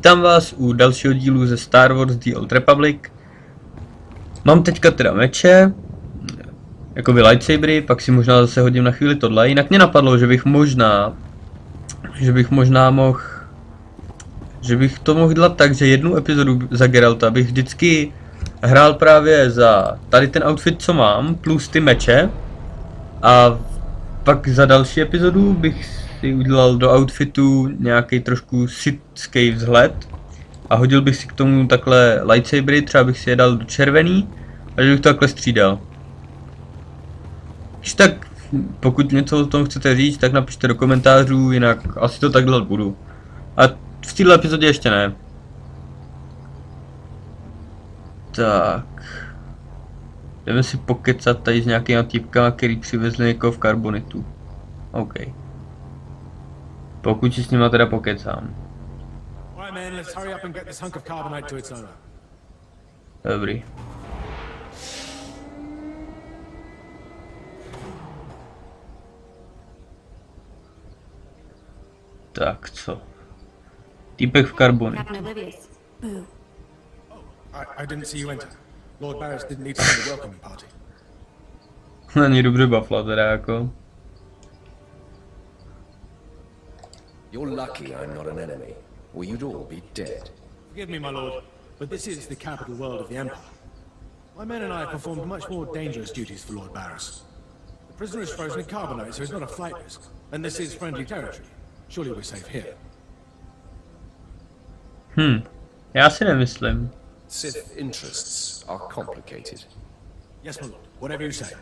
Vítám vás u dalšího dílu ze Star Wars The Old Republic. Mám teďka teda meče, jakoby lightsabery, pak si možná zase hodím na chvíli tohle. Jinak mě napadlo, že bych to mohl dělat tak, že jednu epizodu za Geralta bych vždycky hrál právě za tady ten outfit, co mám, plus ty meče. A pak za další epizodu bych si udělal do outfitu nějaký trošku sithský vzhled a hodil bych si k tomu takhle lightsabery, třeba bych si je dal do červený a že bych to takhle střídal. Když tak, pokud něco o tom chcete říct, tak napište do komentářů, jinak asi to tak dělat budu. A v této epizodě ještě ne. Tak. Jdeme si pokecat tady s nějakýma týpkama, který přivezli někoho v karbonitu. OK. Pokud si s nima teda pokecám. Dobrý. Tak co? Týpek v karbonitu. I didn't see you enter. Lord Barris didn't need to send a welcoming party. Není dobře bafla teda jako. You're lucky I'm not an enemy, or you'd all be dead. Forgive me, my lord, but this is the capital world of the Empire. My men and I have performed much more dangerous duties for Lord Barris. The prisoner is frozen in carbonite, so it's not a flight risk. And this is friendly territory. Surely we're safe here. Já si nemyslím. Sith interests are complicated. Yes, my lord, whatever you say.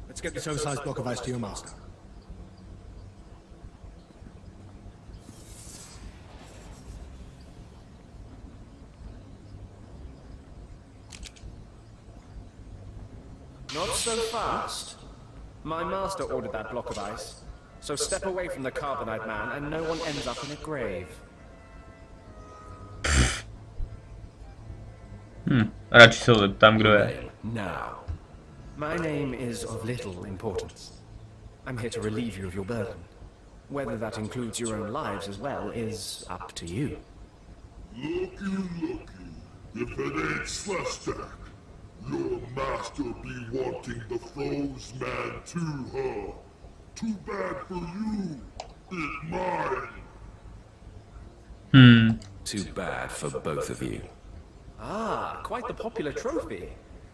Let's get this oversized block of ice to your master. Not so fast. My master ordered that block of ice. So step away from the carbonite man and no one ends up in a grave. Radši se zeptám, kdo je. Now. My name is of little importance. I'm here to relieve you of your burden. Whether that includes your own lives as well is up to you. Looky. If it ain't sithského, your master be wanting the froze man too, huh? Too bad for you. It mine. Too bad for both of you. Ah, quite the popular trophy.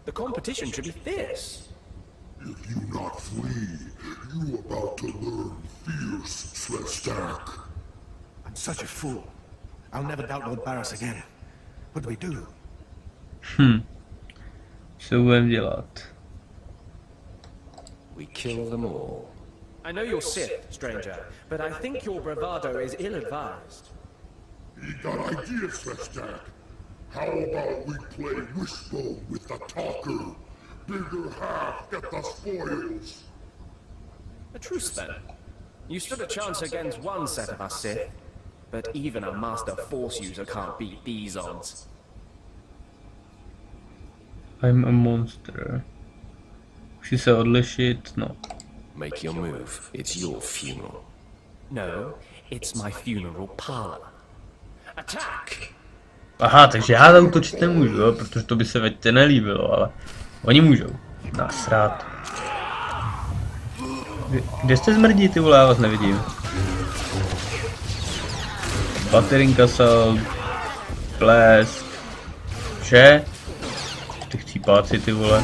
The competition should be fierce. If you not flee, you about to learn fierce, sithského. I'm such a fool. I'll never doubt Lord Barris again. What do we do? Co budeme dělat? We kill them all. I know you're Sith, stranger, but I think your bravado is ill-advised. He got ideas, sithského. How about we play wishbone with the talker? Bigger half get the spoils. A truce then. You stood a chance against one set of us Sith, but even a master force user can't beat these odds. I'm a monster. Musí se odlišit, no. Make your move. It's your funeral. No, it's my funeral parlor. Attack! Aha, takže já zautočit nemůžu, jo? Protože to by se veďte nelíbilo, ale oni můžou. Nasrát. Kde jste zmrdí, ty vole, já vás nevidím. Baterinka sal, blesk, vše. Ty chcípáci, ty vole.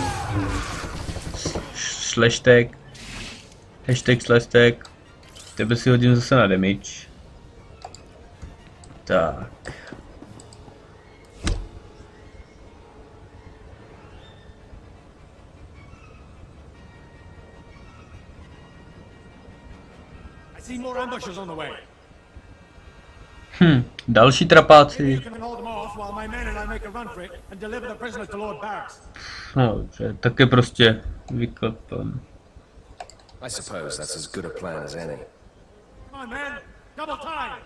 Sleštek. Hashtag sleštek. Tebe si hodím zase na damage. Tak. See more ambushes on the way. Další trapáci. No, tak je prostě vyklepen. I suppose that's as good a plan as any. Come on, man. Double time.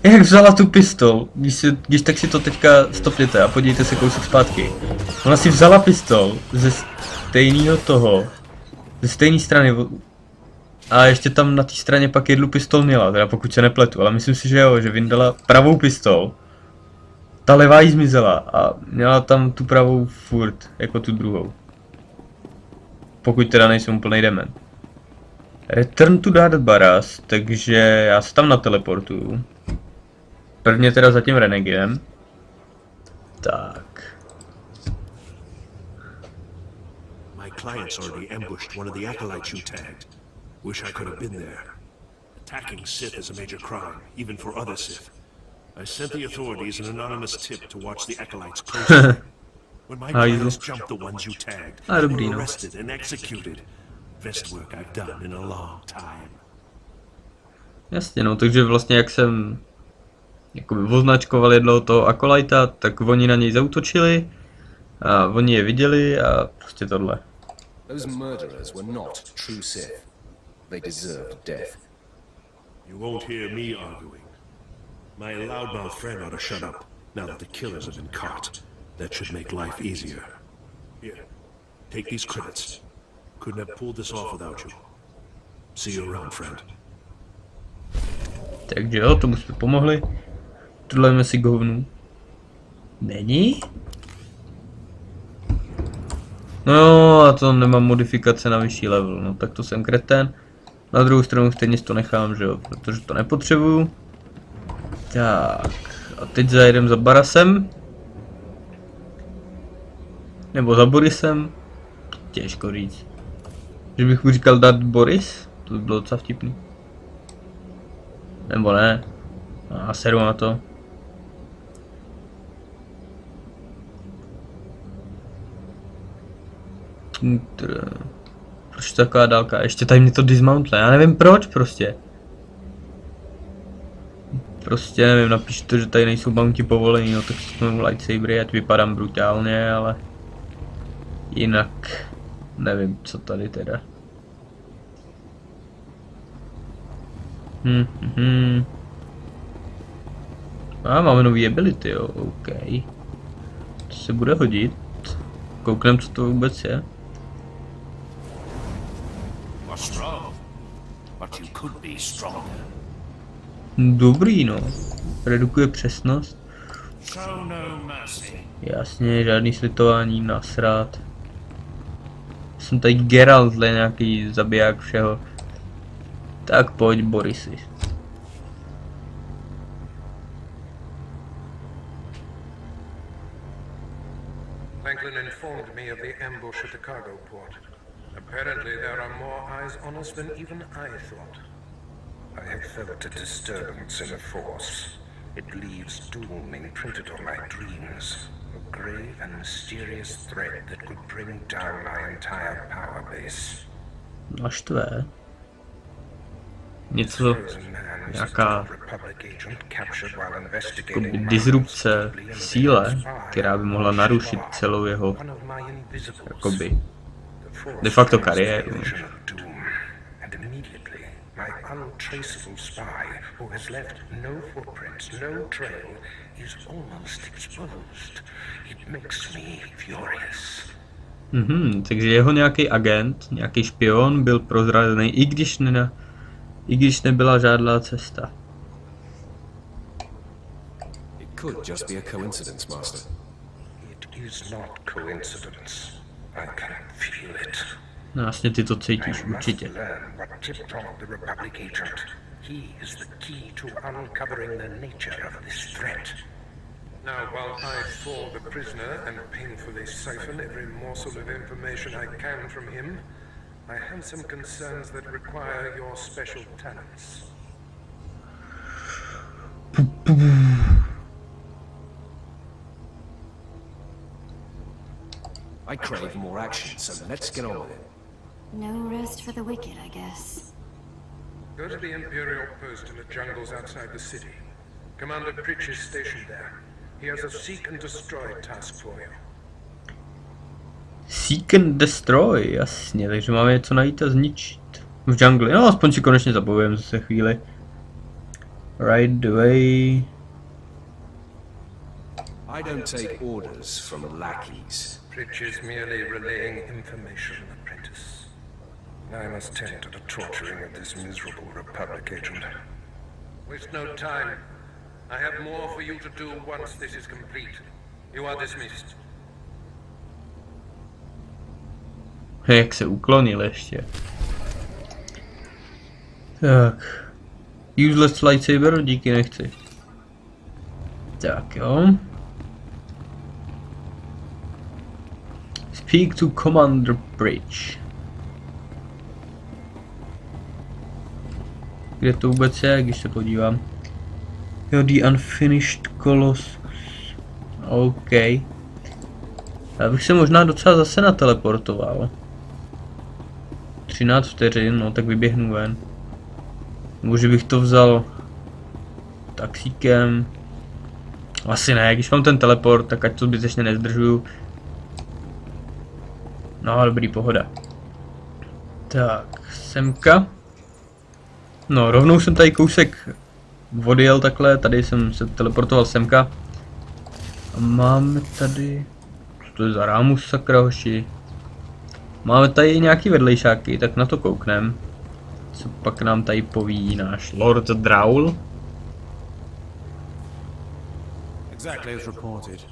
Jak vzala tu pistol, když tak si to teďka stopněte a podívejte se kousek zpátky. Ona si vzala pistol ze stejného toho, ze stejné strany. A ještě tam na té straně pak jednu pistol měla, teda pokud se nepletu, ale myslím si, že jo, že vyndala pravou pistol. Ta levá jí zmizela a měla tam tu pravou furt, jako tu druhou. Pokud teda nejsem úplnej dement. Return to Darth Baras, takže já se tam nateleportuju. Prvně teda za tím Reneginem. Tak. My clients already ambushed one of the acolytes you tagged. Wish I could have been there. Attacking Sith is a major crime, even for other Sith. I sent the authorities an anonymous tip to watch the acolytes closely. When my clients jumped the ones you tagged, they were arrested and executed. Best work I've done in a long time. Jasně, no, takže vlastně jak jsem jakoby označkoval jednoho toho akolajta, tak oni na něj zaútočili a oni je viděli a prostě tohle. Those murderers were not true Sith. They deserved death. You won't hear me arguing. My loudmouth friend ought to shut up now that the killers have been caught. That should make life easier. Here, take these credits. Couldn't have pulled this off without you. See you around, friend. Takže jo, tomu jsme pomohli. Tudlejme si govnu. Není? No jo, a to nemám modifikace na vyšší level, no tak to jsem kretén. Na druhou stranu stejně to nechám, že jo, protože to nepotřebuju. Tak, a teď zajedem za Barasem. Nebo za Borisem. Těžko říct. Že bych mu říkal dát Boris, to by bylo docela vtipný. Nebo ne. A seru na to. Proč taková dálka? Ještě tady mě to dismountne, já nevím proč prostě. Prostě nevím, napíšu to, že tady nejsou bounty povolení, no tak si mám lightsabery, ať vypadám brutálně, ale... Jinak... Nevím, co tady teda. A máme nový ability, jo, OK. To se bude hodit. Kouknem, co to vůbec je. Dobrý, no. Redukuje přesnost. Jasně, žádný slitování, nasrát. Jsem tady Geralt, nějaký zabiják všeho. Tak pojď, Borisi. Franklin informed me of the ambush at the cargo port. Apparently there are more eyes on us than even I thought. I have felt a disturbance in the Force. It leaves doom imprinted on my dreams. A grave and mysterious threat that could bring down my entire power base. Naštve. Něco, nějaká disrupce v síle, která by mohla narušit celou jeho, jakoby, de facto kariéru. Takže jeho nějaký agent, nějaký špion byl prozrazený, i když nebyla žádná cesta. It could just be a coincidence, Master. It is not coincidence. I can feel it. No, jasně ty to cítíš, určitě. He is the key to uncovering the nature of this threat. Now, while I fall the prisoner and painfully siphon every morsel of information I can from him, I have some concerns that require your special talents. I crave more action, so let's get on with it. No rest for the wicked, I guess. Go to the Imperial post in the jungles outside the city. Commander Pritch is stationed there. He has a seek and destroy task for you. Seek and destroy, jasně, takže máme něco najít a zničit. V džungli, no aspoň si konečně zabavujeme zase chvíli. Right away. I don't take orders from lackeys. Pritch is merely relaying information, apprentice. I must tend to the torturing of this miserable Republic agent. Waste no time. I have more for you to do once this is complete. You are dismissed. Jak se uklonil ještě. Tak. Useless lightsaber, díky, nechci. Tak jo. Speak to Commander Bridge. Kde to vůbec je, když se podívám. Jo, the unfinished Colossus. OK. Já bych se možná docela zase nateleportoval. 13 vteřin, no tak vyběhnu ven. Nebo že bych to vzal taxíkem. Asi ne, když mám ten teleport, tak ať to zbytečně nezdržuju. No dobrý, pohoda. Tak, semka. No, rovnou jsem tady kousek odjel takhle, tady jsem se teleportoval semka. A máme tady... Co to je za rámus, sakra hoši? Máme tady nějaký vedlejšáky, tak na to kouknem. Co pak nám tady poví náš Lord Draul? Exactly as reported.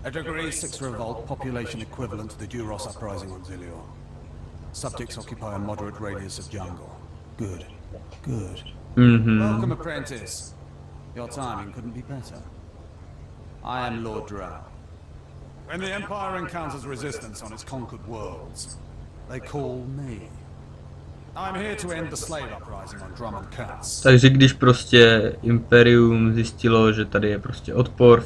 A degree 6 revolt, population equivalent to the Duros uprising on Zillior. Subjects occupy a moderate radius of jungle. Good. Good. Welcome, apprentice. Your timing couldn't be better. I am Lord Drow. When the Empire encounters resistance on its conquered worlds, they call me. I'm here to end the slave uprising on Drum and Cats. Takže když prostě Imperium zjistilo, že tady je prostě odpor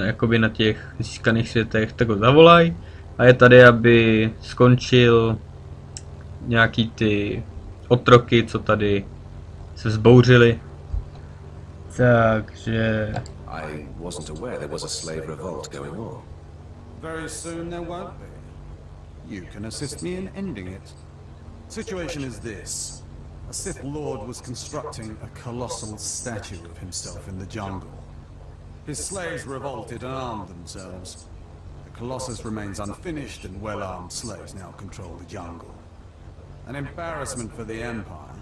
jakoby na těch získaných světech, tak ho zavolaj a je tady, aby skončil nějaký ty otroky, co tady se vzbouřili. Takže... I wasn't aware there was a slave revolt going on. Very soon there won't be. You can assist me in ending it. Situation is this. A Sith Lord was constructing a colossal statue of himself in the jungle. His slaves revolted and armed themselves. The Colossus remains unfinished and well-armed slaves now control the jungle. An embarrassment for the Empire,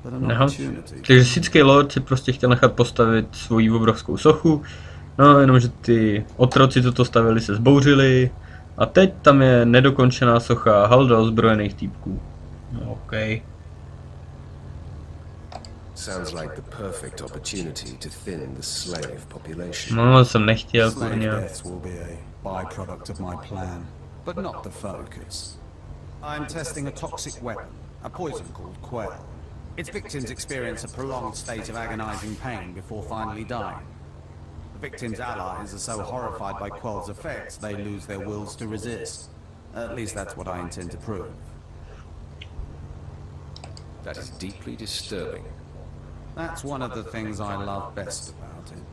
but an opportunity. Takže sithský lord si prostě chtěl nechat postavit svoji obrovskou sochu, no jenomže ty otroci, co to stavili, se zbouřili a teď tam je nedokončená socha halda ozbrojených týpků. No, OK. Sounds like the perfect opportunity to thin the slave population. No, jsem nechtěl, kurňa. Slave deaths will be a byproduct of my plan, but not the focus. I'm testing a toxic weapon, a poison called Quell. Its victims experience a prolonged state of agonizing pain before finally dying. The victims' allies are so horrified by Quell's effects they lose their wills to resist. At least that's what I intend to prove. That is deeply disturbing. That's one of the things I love best about it.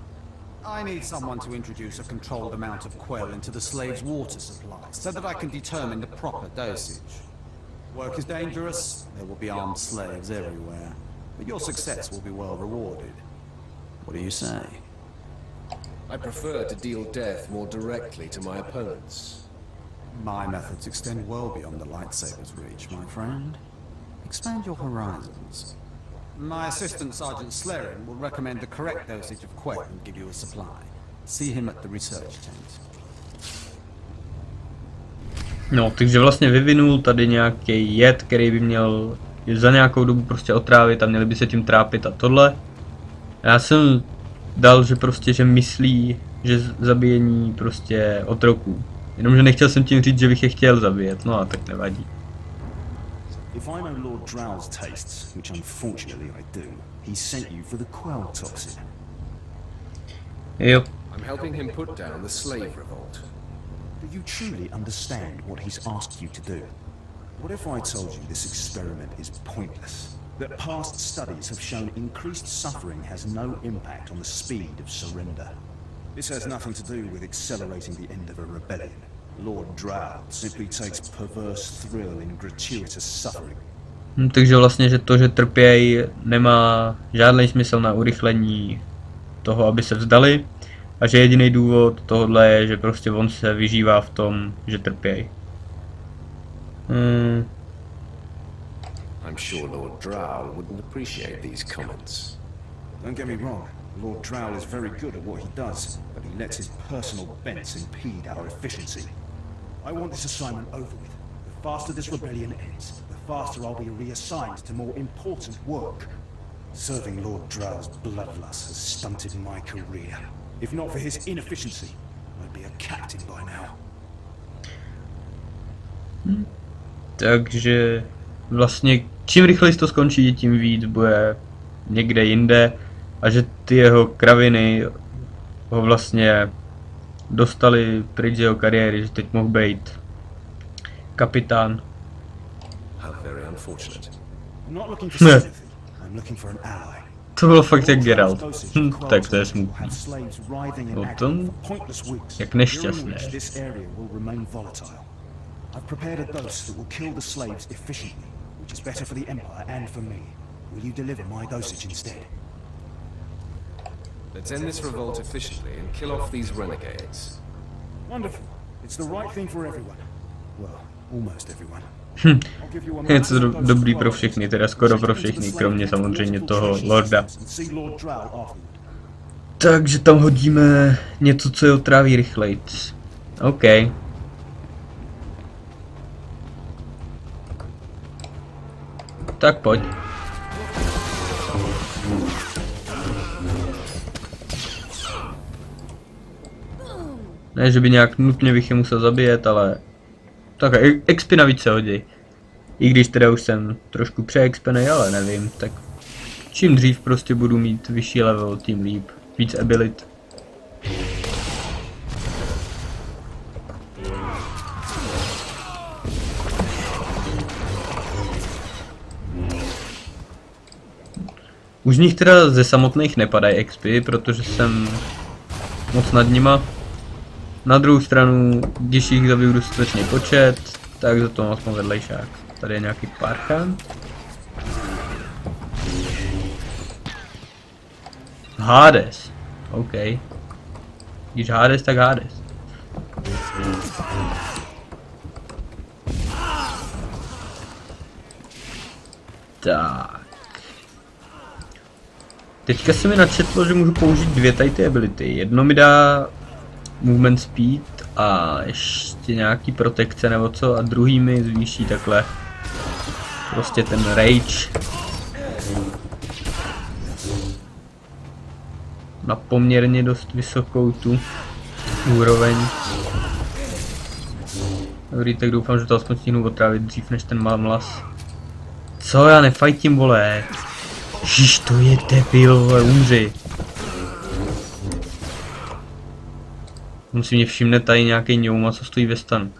I need someone to introduce a controlled amount of Quell into the slave's water supply, so that I can determine the proper dosage. Work is dangerous, there will be armed slaves everywhere, but your success will be well rewarded. What do you say? I prefer to deal death more directly to my opponents. My methods extend well beyond the lightsaber's reach, my friend. Expand your horizons. My assistant, Sergeant Slerin, will recommend the correct dosage of Quell and give you a supply. See him at the research tent. No, takže vlastně vyvinul tady nějaký jed, který by měl za nějakou dobu prostě otrávit a měli by se tím trápit a tohle. Já jsem dal, že prostě, že myslí, že zabíjení prostě otroků. Jenomže nechtěl jsem tím říct, že bych je chtěl zabíjet, no a tak nevadí. If I know Lord Drow's tastes, which unfortunately I do, he sent you for the Quell toxin. Yep. I'm helping him put down the slave revolt. Do you truly understand what he's asked you to do? What if I told you this experiment is pointless? That past studies have shown increased suffering has no impact on the speed of surrender? This has nothing to do with accelerating the end of a rebellion. Lord Drow simply takes perverse thrill in gratuitous suffering. Takže vlastně, že to, že trpěj, nemá žádný smysl na urychlení toho, aby se vzdali. A že jediný důvod tohohle je, že prostě on se vyžívá v tom, že trpěj. I'm sure Lord Drow wouldn't appreciate these comments. Don't get me wrong, Lord Drow is very good at what he does, but he lets his personal bents impede our efficiency. I want this assignment over with. The faster this rebellion ends, the faster I'll be reassigned to more important work. Serving Lord Drow's bloodlust has stunted my career. If not for his inefficiency, I'd be a captain by now. Takže vlastně čím rychleji to skončí, tím víc bude někde jinde a že ty jeho kraviny ho vlastně dostali pryč z jeho kariéry, že teď mohl být kapitán. Ne. To bylo fakt jak Geralt. Tak to je smutný. Potom jak nešťastné. I've prepared a dose that will kill the slaves efficiently, which is better for the Empire and for me. Will you deliver my dosage instead? Let's end this revolt efficiently and kill off these renegades. Wonderful. It's the right thing for everyone. Well, almost everyone. Je to dobrý pro všechny, teda skoro pro všechny, kromě samozřejmě toho lorda. Takže tam hodíme něco, co je otráví rychlejc. OK. Tak pojď. Ne, že by nějak nutně bych je musel zabíjet, ale tak expy navíc se hodí. I když teda už jsem trošku přeexpenej, ale nevím, tak čím dřív prostě budu mít vyšší level, tím líp. Víc abilit. Už z nich teda ze samotných nepadají expy, protože jsem moc nad nima. Na druhou stranu, když jich zabiju dostatečný počet, tak za to aspoň vedlejšák. Tady je nějaký parchán. Hades. OK. Když Hades, tak Hades. Tak. Teďka se mi načetlo, že můžu použít dvě tady ty ability. Jedno mi dá movement speed a ještě nějaký protekce nebo co, a druhý mi zvýší takhle prostě ten rage na poměrně dost vysokou tu úroveň. Dobrý, tak doufám, že to aspoň stihnu otrávit dřív než ten mlas. Co, já nefajtím, vole. Ježiš, to je debil, vole, umři. Musím mě všimne tady nějaký ňouma, co stojí ve stanu.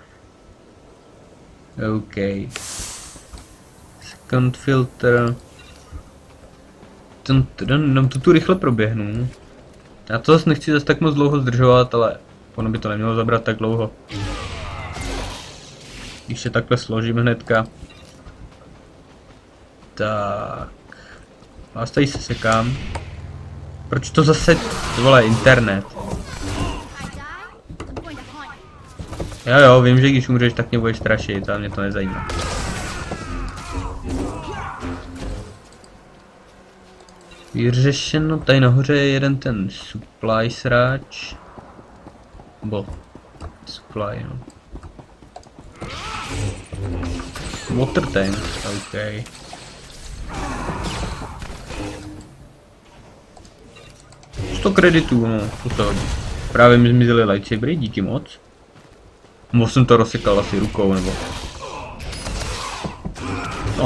OK. Second filter. Dám to tu rychle proběhnu. Já to zase nechci zase tak moc dlouho zdržovat, ale ono by to nemělo zabrat tak dlouho. Když se takhle složím hnedka. Tak. Vás tady se sekám. Proč to zase, vole, internet? Jo, vím, že když umřeš, tak mě budeš strašit, ale mě to nezajímá. Vyřešeno, tady nahoře je jeden ten supply sráč. Bo. Supply, no. Water tank, OK. $100 kreditů, no, to se hodí. Právě mi zmizely lightsabery, díky moc. Mohl jsem to rozsekal asi rukou, nebo...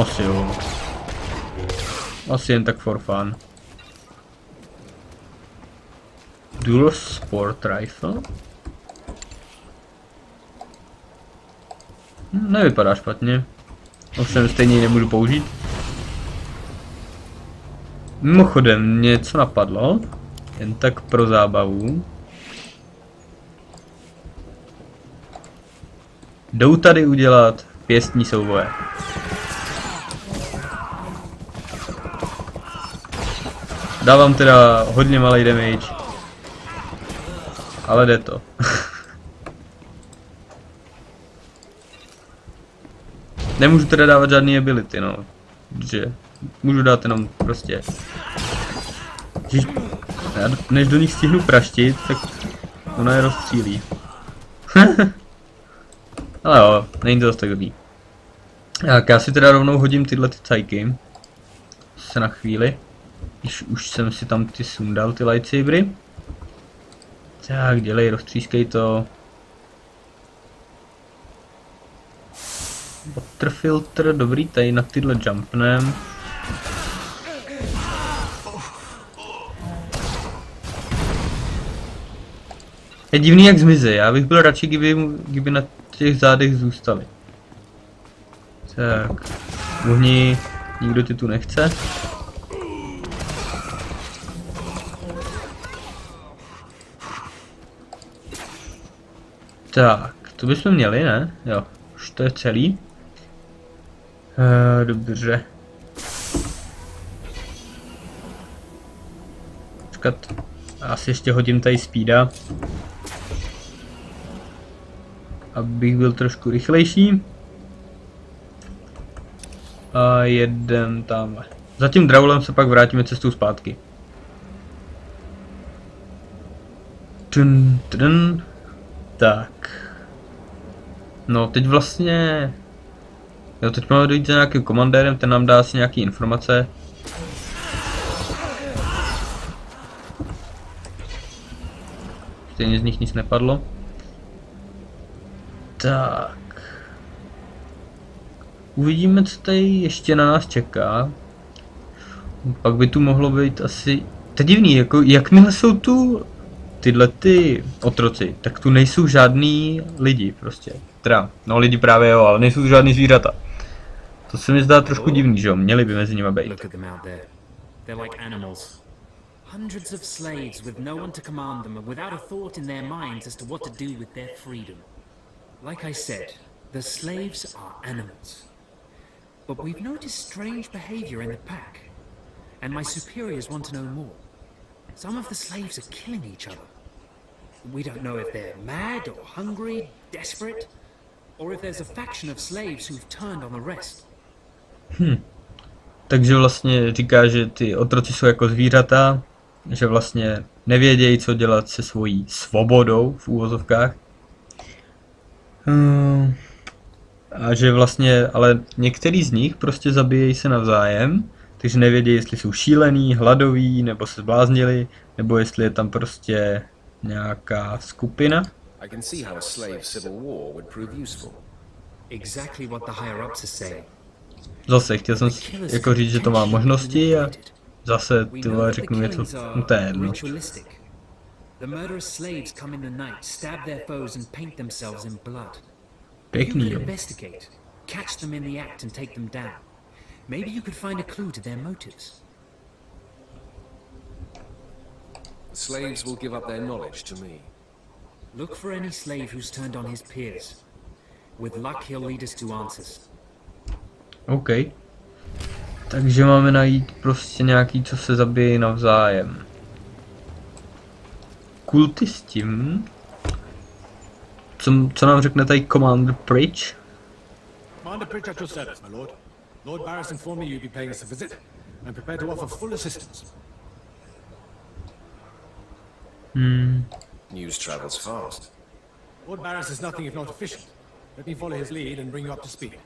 Asi jo. Asi jen tak for fun. Dual Sport Rifle? Nevypadá špatně. Ovšem stejně ji nebudu použít. Mimochodem, něco napadlo. Jen tak pro zábavu. Jdou tady udělat pěstní souboje. Dávám teda hodně malý damage. Ale jde to. Nemůžu teda dávat žádný ability, no. že můžu dát jenom prostě... Než do nich stihnu praštit, tak ona je rozstřílí. Ale jo, není to zase tak dobrý. Tak já si teda rovnou hodím tyhle ty cajky. Se na chvíli. Když už jsem si tam ty sundal, ty lightsabery. Tak, dělej, roztřískej to. Water filter, dobrý, tady na tyhle jumpnem. Je divný, jak zmizí, já bych byl radši, kdyby na těch zádech zůstali. Tak, uhni, nikdo ty tu nechce. Tak, to bychom měli, ne? Jo, už to je celý. Dobře. Počkat, asi ještě hodím tady speeda. Abych byl trošku rychlejší. A jedem tamhle. Za tím draulem se pak vrátíme cestou zpátky. Tak. No teď vlastně... Jo, teď máme dojít za nějakým komandérem, ten nám dá asi nějaký informace. Stejně z nich nic nepadlo. Tak. Uvidíme, co tady ještě na nás čeká. Pak by tu mohlo být asi... To je divný, jako jakmile jsou tu tyhle ty otroci, tak tu nejsou žádný lidi prostě. Teda, no lidi právě jo, ale nejsou tu žádný zvířata. To se mi zdá trošku divný, že jo? Měli by mezi nimi být. Hundreds of slaves with no one to command them and without a thought in their minds as to what to do with their freedom. Like I said, the slaves are animals. But we've noticed strange behavior in the pack. And my superiors want to know more. Some of the slaves are killing each other. We don't know if they're mad or hungry, desperate, or if there's a faction of slaves who've turned on the rest. Takže vlastně říká, že ty otroci jsou jako zvířata, že vlastně nevědějí, co dělat se svojí svobodou v úvozovkách. A že vlastně, ale některý z nich prostě zabíjejí se navzájem, takže nevědějí, jestli jsou šílený, hladoví, nebo se zbláznili, nebo jestli je tam prostě nějaká skupina. Zase chtěl jsem jako říct, že to má možnosti a zase tyhle řeknu něco, no to je jedno. Pěkný, jo. Maybe you could find a clue to their motives. Slaves will give up their knowledge to me. Look for any slave who's turned on his peers. With luck, he'll lead us to answers. OK. Takže máme najít prostě nějaký, co se zabíjí navzájem. Kultisti. Co nám řekne tady Commander Pridge? Commander Pridge at your service, my lord. Lord Barris informed me you'd be paying us a visit. I'm prepared to offer full assistance. News travels fast. Lord Barris is nothing if not efficient. Let me follow his lead and bring you up to speed.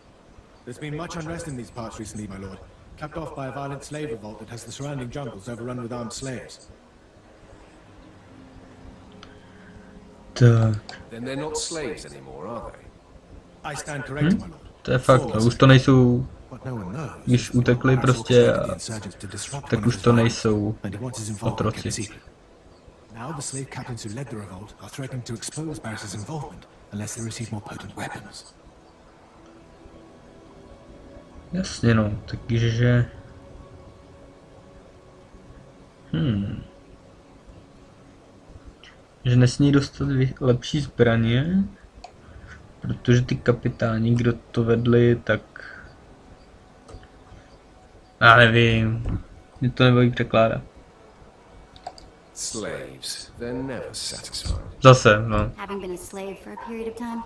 There's been much unrest in these parts recently, my lord. Capped off by a violent slave revolt that has the surrounding jungles overrun with armed slaves. Then they're not slaves anymore, are they? I stand corrected, my lord. To je fakt, no, už to nejsou, když utekli prostě, tak už to nejsou otroci. Now the slave captains who led the revolt are threatening to expose Barris's involvement unless they receive more potent weapons. Jasně no, takže... Že nesmí dostat lepší zbraně, protože ty kapitáni, kdo to vedli, tak... Já nevím, mě to nebaví překládat. Slaves, they're never satisfied. Zase, no. Having been a slave for a period of time,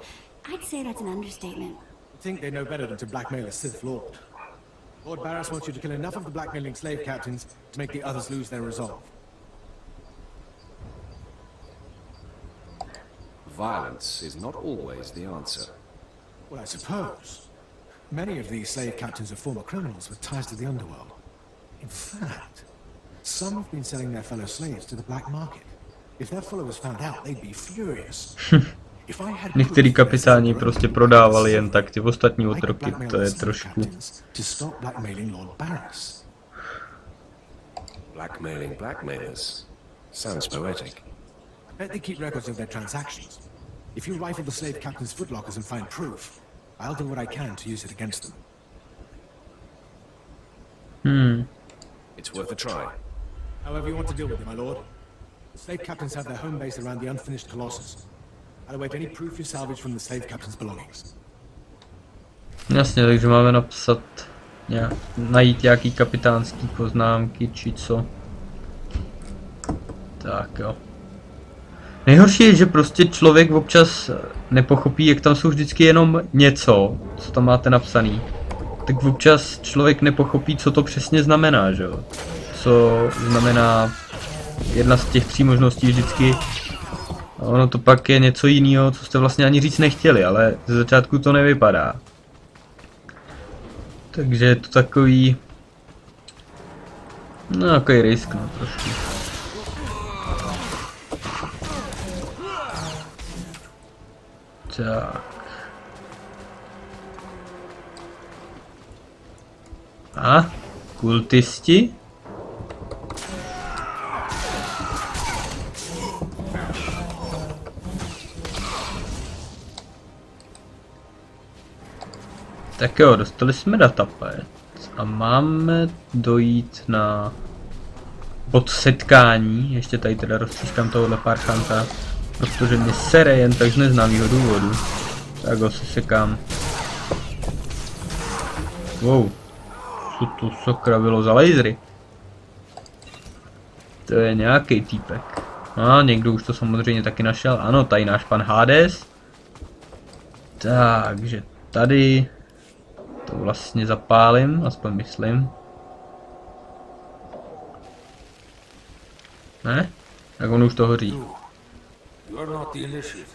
I'd say that's an understatement. I think they know better than to blackmail a Sith Lord. Lord Barras wants you to kill enough of the blackmailing slave captains to make the others lose their resolve. Violence is not always the answer. Well, I suppose. Many of these slave captains are former criminals with ties to the underworld. In fact, some have been selling their fellow slaves to the black market. If their followers found out, they'd be furious. Některý kapitáni prostě prodávali jen tak ty ostatní otroky, to je trošku... Blackmailing blackmailers. Sounds poetic. I bet they keep records of their transactions. If you rifle the slave captain's footlockers and find proof, I'll do what I can to use it against them. It's worth a try. However you want to deal with it, my lord. The slave captains have their home base around the unfinished Colossus. I'll await any proof you salvage from the slave captain's belongings. Jasně, takže máme napsat, najít nějaký kapitánský poznámky, či co. Tak jo. Nejhorší je, že prostě člověk občas nepochopí, jak tam jsou vždycky jenom něco, co tam máte napsaný. Tak občas člověk nepochopí, co to přesně znamená, že jo. Co znamená jedna z těch 3 možností vždycky. A ono to pak je něco jiného, co jste vlastně ani říct nechtěli, ale ze začátku to nevypadá. Takže je to takový... No, takový risk, no, trošku. Tak. A? Kultisti? Tak jo, dostali jsme datapad a máme dojít na bod setkání, ještě tady teda roztřískám tohohle parchanta, protože mě sere jen tak z neznámého důvodu. Tak ho se sekám. Wow, co to sakra bylo za lasery? To je nějaký týpek. A někdo už to samozřejmě taky našel, ano, tady náš pan Hades. Takže tady to vlastně zapálím, aspoň myslím. Ne? Tak on už to hoří. You are not the initiate.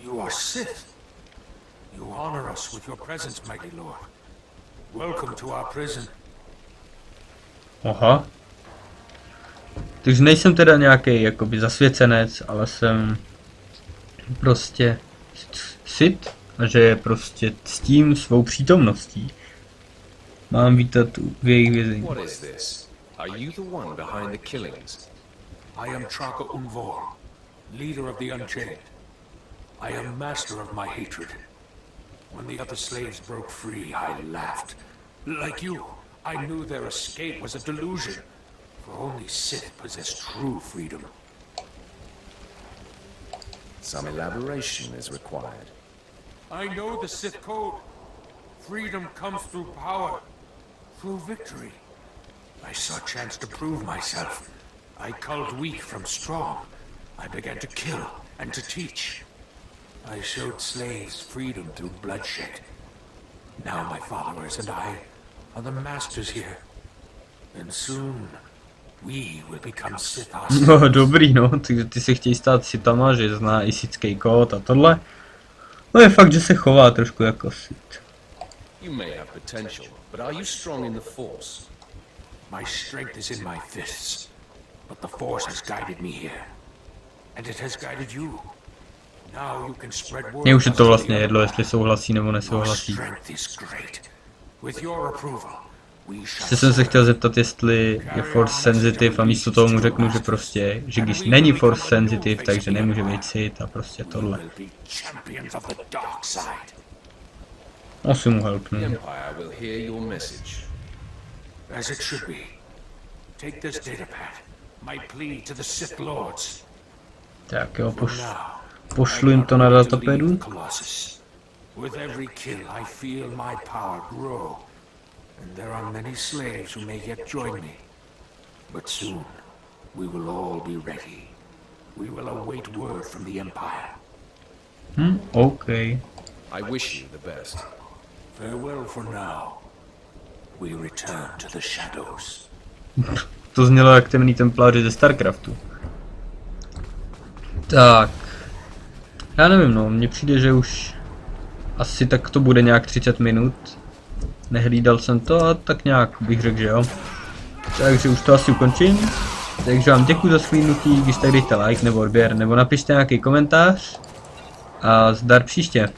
You are Sith. You honor us with your presence, mighty lord. Welcome to our prison. Aha. Takže nejsem teda nějaký jakoby zasvěcenec, ale jsem prostě Sith. A že je prostě s tím svou přítomností. Mám vítat v jejich vězení. What is this? Are you the one behind the killings? I am Traka Unvor, leader of the Unchained. I am master of my hatred. When the other slaves broke free, I laughed. Like you, I knew their escape was a delusion, for only Sith possess true freedom. Some elaboration is required. I know the Sith code. Freedom comes through power, through victory. I saw a chance to prove myself. I culled weak from strong. I began to kill and to teach. I showed slaves freedom through bloodshed. Now my followers and I are the masters here. And soon we will become Sith ourselves. No dobrý, no, takže ty se chtějí stát Sithama, že zná i sithský kód a tohle. No je fakt, že se chová trošku jako Sith. You may have potential, but are you strong in the Force? My strength is in my fists, but the Force has guided me here. And it has guided you. Now you can spread word. Mě už je to vlastně jedlo, jestli souhlasí nebo nesouhlasí. With your approval, Ještě jsem se chtěl zeptat, jestli je Force sensitive a místo toho mu řeknu, že prostě, že když není Force sensitive, takže nemůže být Sith a prostě tohle. Asi mu helpnu. As it should be. Take this datapad. My plea to the Sith Lords. Tak jo, pošlu jim to na datapadu. With every kill I feel my power grow. And there are many slaves who may yet join me. But soon, we will all be ready. We will await word from the Empire. Okay. I wish you the best. Farewell for now. We return to the shadows. To znělo jak temný templáři ze StarCraftu. Tak. Já nevím, no, mně přijde, že už asi tak to bude nějak 30 minut. Nehlídal jsem to a tak nějak bych řekl, že jo. Takže už to asi ukončím. Takže vám děkuji za shlédnutí, když tak dejte like nebo odběr, nebo napište nějaký komentář. A zdar příště.